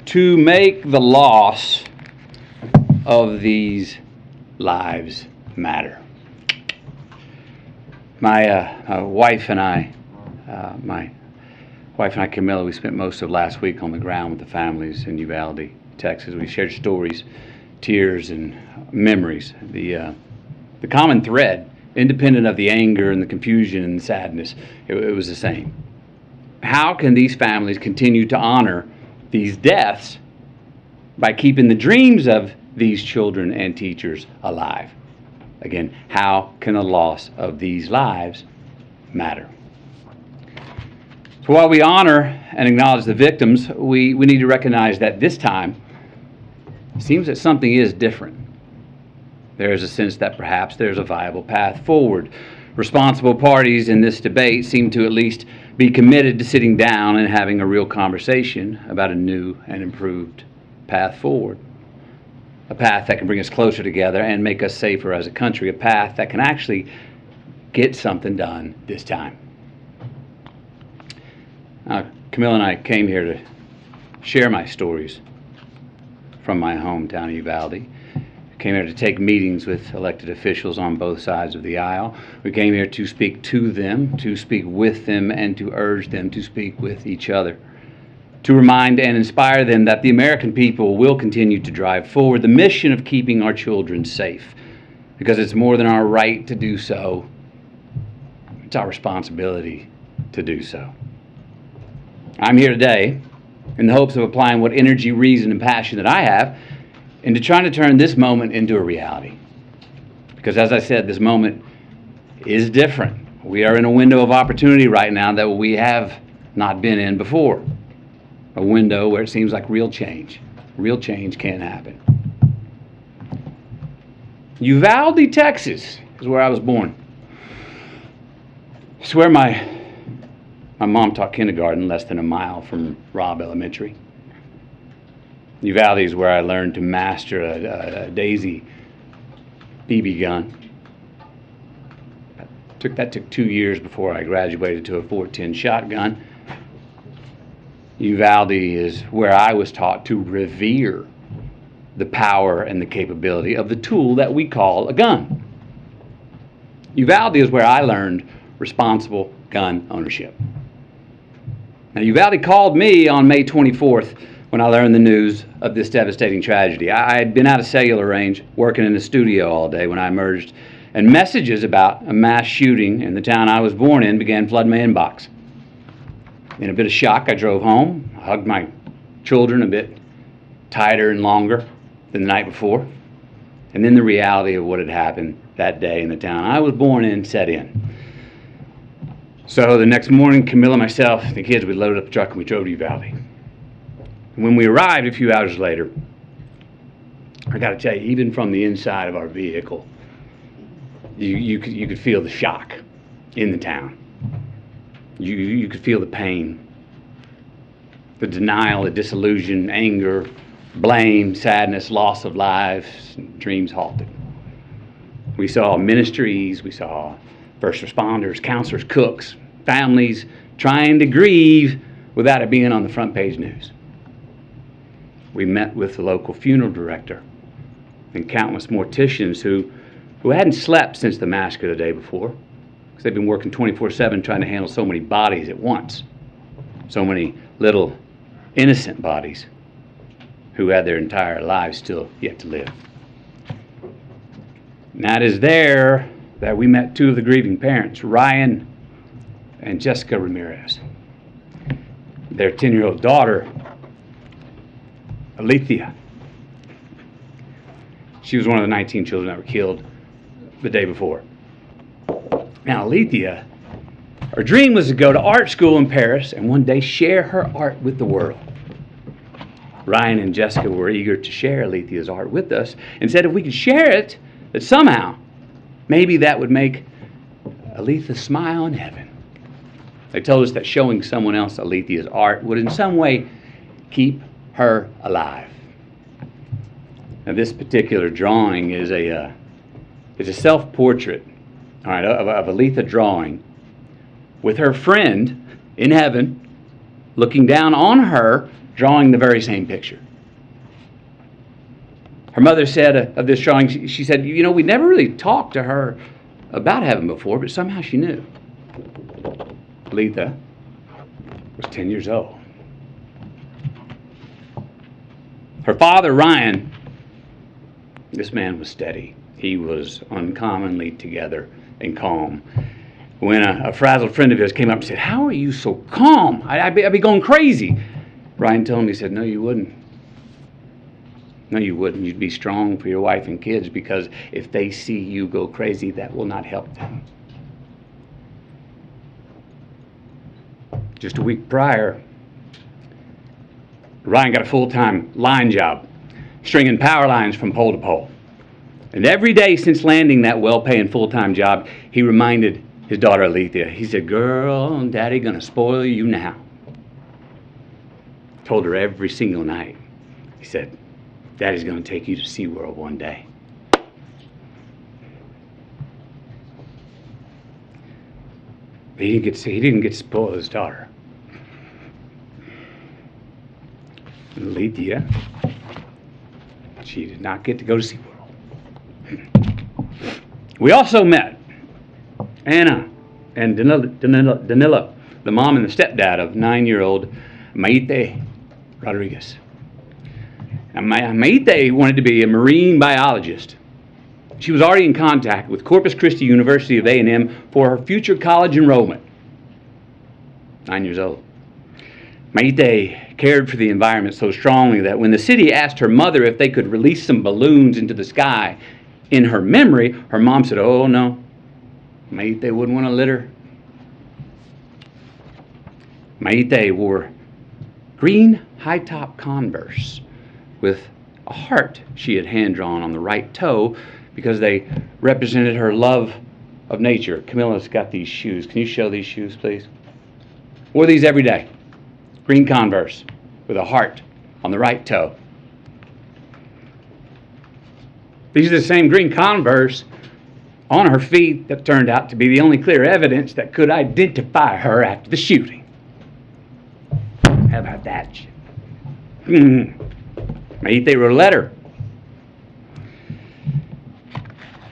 to make the loss of these lives matter. My wife and I, Camilla, we spent most of last week on the ground with the families in Uvalde, Texas. We shared stories, tears, and memories. The common thread, independent of the anger and the confusion and the sadness, it was the same. How can these families continue to honor these deaths by keeping the dreams of these children and teachers alive? Again, how can the loss of these lives matter? So while we honor and acknowledge the victims, we need to recognize that this time, it seems that something is different. There is a sense that perhaps there's a viable path forward. Responsible parties in this debate seem to at least be committed to sitting down and having a real conversation about a new and improved path forward. A path that can bring us closer together and make us safer as a country. A path that can actually get something done this time. Camilla and I came here to share my stories from my hometown of Uvalde. Came here to take meetings with elected officials on both sides of the aisle. We came here to speak to them, to speak with them, and to urge them to speak with each other. To remind and inspire them that the American people will continue to drive forward the mission of keeping our children safe. Because it's more than our right to do so, it's our responsibility to do so. I'm here today in the hopes of applying what energy, reason, and passion that I have into trying to turn this moment into a reality. Because as I said, this moment is different. We are in a window of opportunity right now that we have not been in before. A window where it seems like real change can happen. Uvalde, Texas is where I was born. It's where my mom taught kindergarten less than a mile from Robb Elementary. Uvalde is where I learned to master a Daisy BB gun. That took 2 years before I graduated to a .410 shotgun. Uvalde is where I was taught to revere the power and the capability of the tool that we call a gun. Uvalde is where I learned responsible gun ownership. Now, Uvalde called me on May 24th when I learned the news of this devastating tragedy. I had been out of cellular range, working in the studio all day when I emerged, and messages about a mass shooting in the town I was born in began flooding my inbox. In a bit of shock, I drove home, hugged my children a bit tighter and longer than the night before, and then the reality of what had happened that day in the town I was born in set in. So the next morning, Camilla, myself, and the kids, we loaded up the truck and we drove to Uvalde. When we arrived a few hours later, I got to tell you, even from the inside of our vehicle, you could feel the shock in the town. You could feel the pain, the denial, the disillusion, anger, blame, sadness, loss of lives, dreams halted. We saw ministries, we saw first responders, counselors, cooks, families trying to grieve without it being on the front page news. We met with the local funeral director and countless morticians who hadn't slept since the massacre the day before, because they've been working 24/7 trying to handle so many bodies at once, so many little innocent bodies who had their entire lives still yet to live. And that is there that we met two of the grieving parents, Ryan and Jessica Ramirez. Their 10-year-old daughter, Alethea. She was one of the 19 children that were killed the day before. Now, Alethea, her dream was to go to art school in Paris and one day share her art with the world. Ryan and Jessica were eager to share Alethea's art with us and said if we could share it, that somehow, maybe that would make Alethea smile in heaven. They told us that showing someone else Alethea's art would in some way keep her alive. Now, this particular drawing is a self-portrait, all right, of Alethea drawing with her friend in heaven looking down on her drawing the very same picture. Her mother said of this drawing, she said, you know, we never really talked to her about heaven before, but somehow she knew. Letha was 10 years old. Her father, Ryan, this man was steady. He was uncommonly together and calm. When a frazzled friend of his came up and said, "How are you so calm? I'd be going crazy." Ryan told him, he said, "No, you wouldn't. No, you wouldn't. You'd be strong for your wife and kids, because if they see you go crazy, that will not help them." Just a week prior, Ryan got a full-time line job, stringing power lines from pole to pole. And every day since landing that well-paying full-time job, he reminded his daughter Alethea, he said, "Girl, Daddy gonna spoil you now." Told her every single night. He said, "Daddy's gonna take you to SeaWorld one day." But he didn't get to spoil his daughter. Alethea, she did not get to go to SeaWorld. We also met Anna and Danila, the mom and the stepdad of 9-year-old Maite Rodriguez. Now, Maite wanted to be a marine biologist. She was already in contact with Corpus Christi University of A&M for her future college enrollment. 9 years old. Maite cared for the environment so strongly that when the city asked her mother if they could release some balloons into the sky in her memory, her mom said, "Oh, no. Maite wouldn't want to litter." Maite wore green high-top Converse with a heart she had hand-drawn on the right toe because they represented her love of nature. Camilla's got these shoes. Can you show these shoes, please? Wore these every day. Green Converse with a heart on the right toe. These are the same green Converse on her feet that turned out to be the only clear evidence that could identify her after the shooting. How about that? Maite wrote a letter.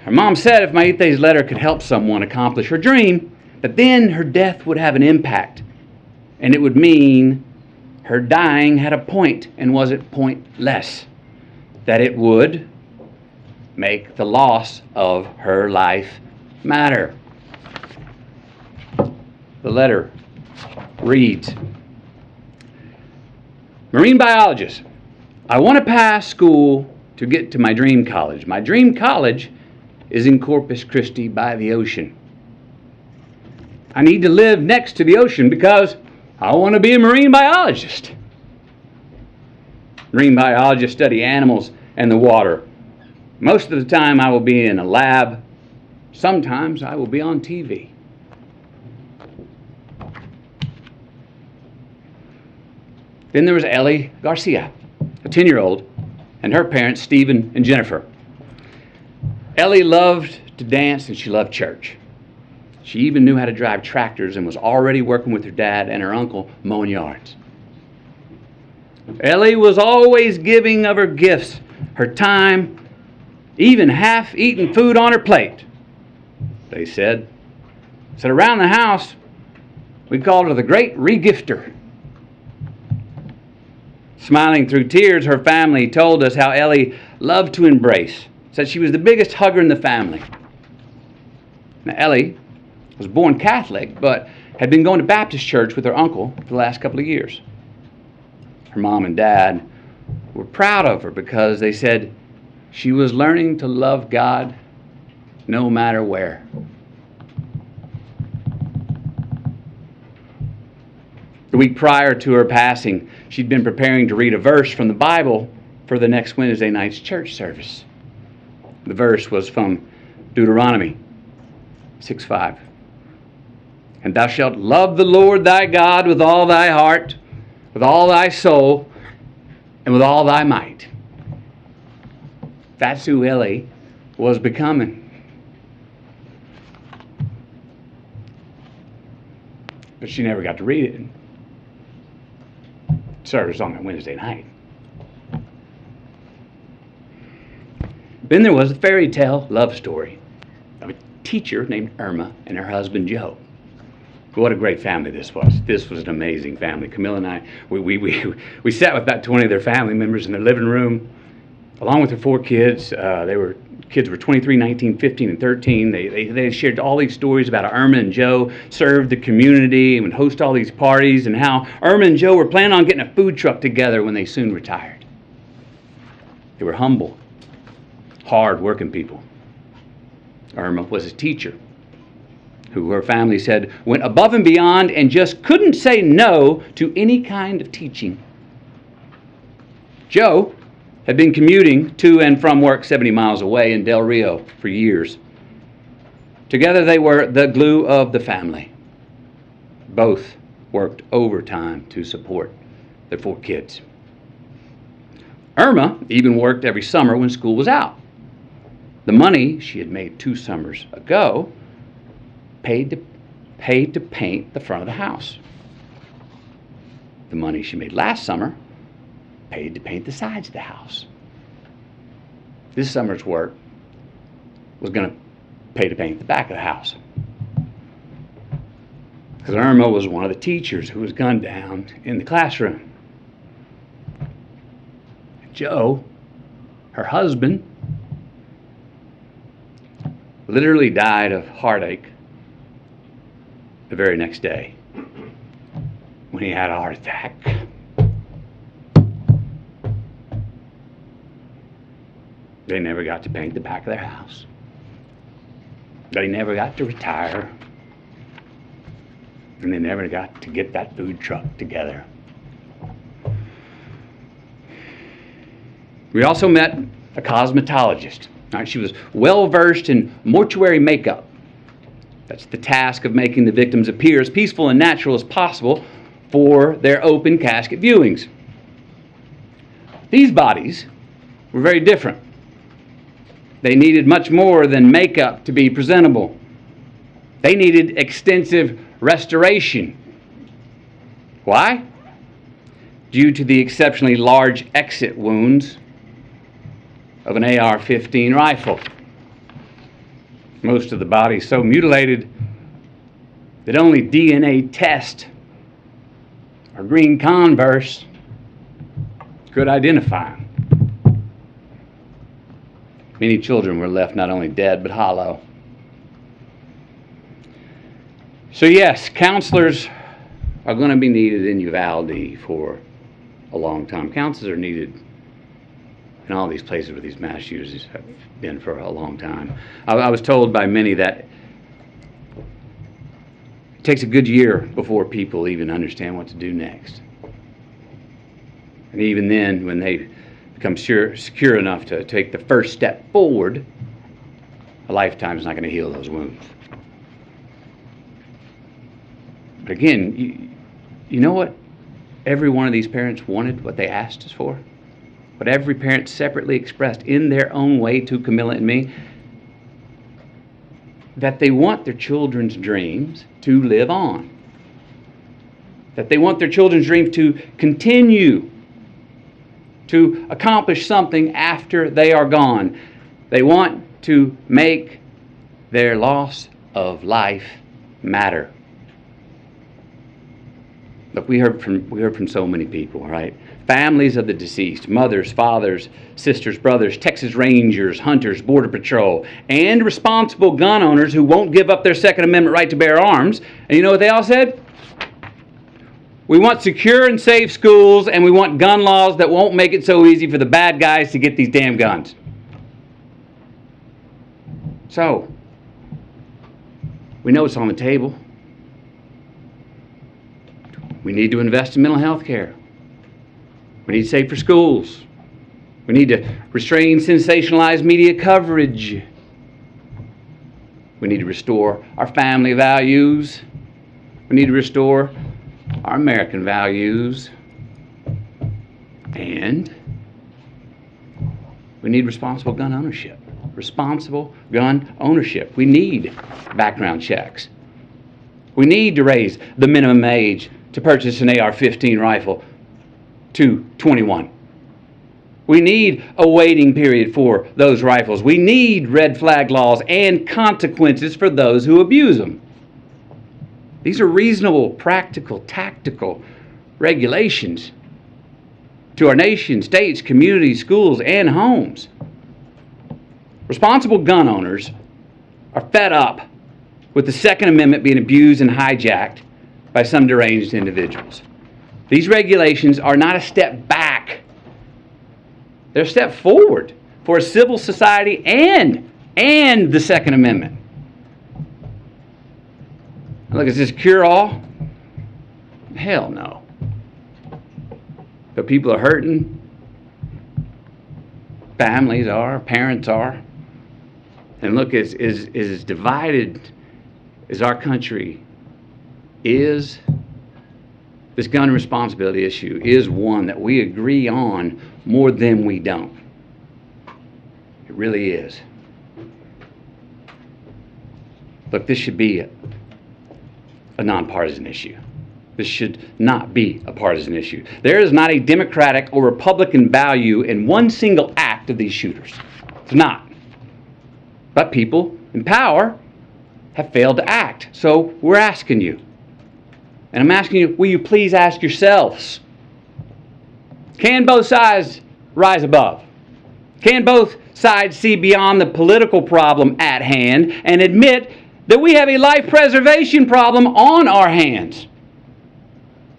Her mom said if Maite's letter could help someone accomplish her dream, that then her death would have an impact. And it would mean her dying had a point and wasn't pointless. That it would make the loss of her life matter. The letter reads, "Marine biologist, I want to pass school to get to my dream college. My dream college is in Corpus Christi by the ocean. I need to live next to the ocean because I want to be a marine biologist. Marine biologists study animals and the water. Most of the time I will be in a lab. Sometimes I will be on TV." Then there was Ellie Garcia, a 10-year-old, and her parents, Stephen and Jennifer. Ellie loved to dance and she loved church. She even knew how to drive tractors and was already working with her dad and her uncle mowing yards. Ellie was always giving of her gifts, her time, even half-eaten food on her plate. They said around the house, we called her the Great Regifter. Smiling through tears, her family told us how Ellie loved to embrace, said she was the biggest hugger in the family. Now, Ellie was born Catholic, but had been going to Baptist church with her uncle for the last couple of years. Her mom and dad were proud of her because they said she was learning to love God no matter where. The week prior to her passing, she'd been preparing to read a verse from the Bible for the next Wednesday night's church service. The verse was from Deuteronomy 6:5. "And thou shalt love the Lord thy God with all thy heart, with all thy soul, and with all thy might." That's who Ellie was becoming. But she never got to read it. service on that Wednesday night. Then there was a fairy tale love story of a teacher named Irma and her husband Joe. What a great family this was. This was an amazing family. Camilla and I, we sat with about 20 of their family members in their living room, along with their 4 kids. Kids were 23, 19, 15, and 13. They shared all these stories about how Irma and Joe served the community and would host all these parties, and how Irma and Joe were planning on getting a food truck together when they soon retired. They were humble, hard-working people. Irma was a teacher who her family said went above and beyond and just couldn't say no to any kind of teaching. Joe had been commuting to and from work 70 miles away in Del Rio for years. Together they were the glue of the family. Both worked overtime to support their 4 kids. Irma even worked every summer when school was out. The money she had made 2 summers ago paid to paint the front of the house. The money she made last summer paid to paint the sides of the house. This summer's work was going to pay to paint the back of the house. Because Irma was one of the teachers who was gunned down in the classroom. Joe, her husband, literally died of heartache the very next day when he had a heart attack. They never got to paint the back of their house. They never got to retire. And they never got to get that food truck together. We also met a cosmetologist. She was well versed in mortuary makeup. That's the task of making the victims appear as peaceful and natural as possible for their open casket viewings. These bodies were very different. They needed much more than makeup to be presentable. They needed extensive restoration. Why? Due to the exceptionally large exit wounds of an AR-15 rifle. Most of the body so mutilated that only DNA test or green Converse could identify them. Many children were left not only dead but hollow. So yes, counselors are going to be needed in Uvalde for a long time. Counselors are needed in all these places where these mass shooters have been for a long time. I was told by many that it takes a good year before people even understand what to do next. And even then, when they become secure enough to take the first step forward, a lifetime is not going to heal those wounds. But again, you know what every one of these parents wanted, what they asked us for? What every parent separately expressed in their own way to Camilla and me? That they want their children's dreams to live on. That they want their children's dreams to continue to accomplish something after they are gone. They want to make their loss of life matter. Look, we heard from so many people, right? Families of the deceased, mothers, fathers, sisters, brothers, Texas Rangers, hunters, Border Patrol, and responsible gun owners who won't give up their Second Amendment right to bear arms. And you know what they all said? We want secure and safe schools, and we want gun laws that won't make it so easy for the bad guys to get these damn guns. So, we know it's on the table. We need to invest in mental health care. We need safer schools. We need to restrain sensationalized media coverage. We need to restore our family values. We need to restore our American values. And we need responsible gun ownership. Responsible gun ownership. We need background checks. We need to raise the minimum age to purchase an AR-15 rifle to 21. We need a waiting period for those rifles. We need red flag laws and consequences for those who abuse them. These are reasonable, practical, tactical regulations to our nation, states, communities, schools, and homes. Responsible gun owners are fed up with the Second Amendment being abused and hijacked by some deranged individuals. These regulations are not a step back. They're a step forward for a civil society and the Second Amendment. Look, is this cure-all? Hell no. But people are hurting. Families are, parents are. And look, as divided as our country is, this gun responsibility issue is one that we agree on more than we don't. It really is. Look, this should be a nonpartisan issue. This should not be a partisan issue. There is not a Democratic or Republican value in one single act of these shooters. It's not. But people in power have failed to act. So we're asking you. And I'm asking you, will you please ask yourselves, can both sides rise above? Can both sides see beyond the political problem at hand and admit that we have a life preservation problem on our hands?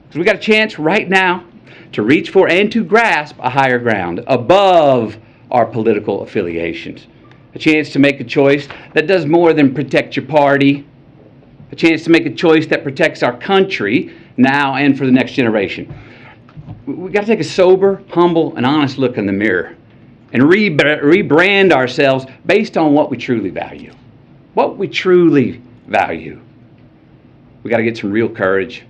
Because we got a chance right now to reach for and to grasp a higher ground above our political affiliations. A chance to make a choice that does more than protect your party. A chance to make a choice that protects our country now and for the next generation. We've got to take a sober, humble, and honest look in the mirror and rebrand ourselves based on what we truly value. What we truly value. We've got to get some real courage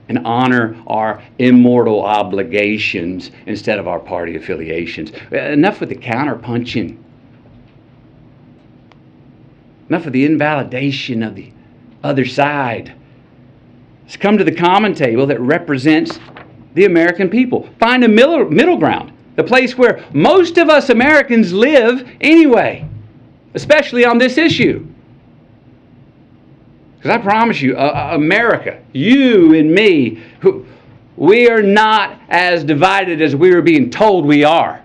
and honor our immortal obligations instead of our party affiliations. Enough with the counterpunching. Enough of the invalidation of the other side. Let's come to the common table that represents the American people. Find a middle ground, the place where most of us Americans live anyway, especially on this issue. Because I promise you, America, you and me, we are not as divided as we are being told we are.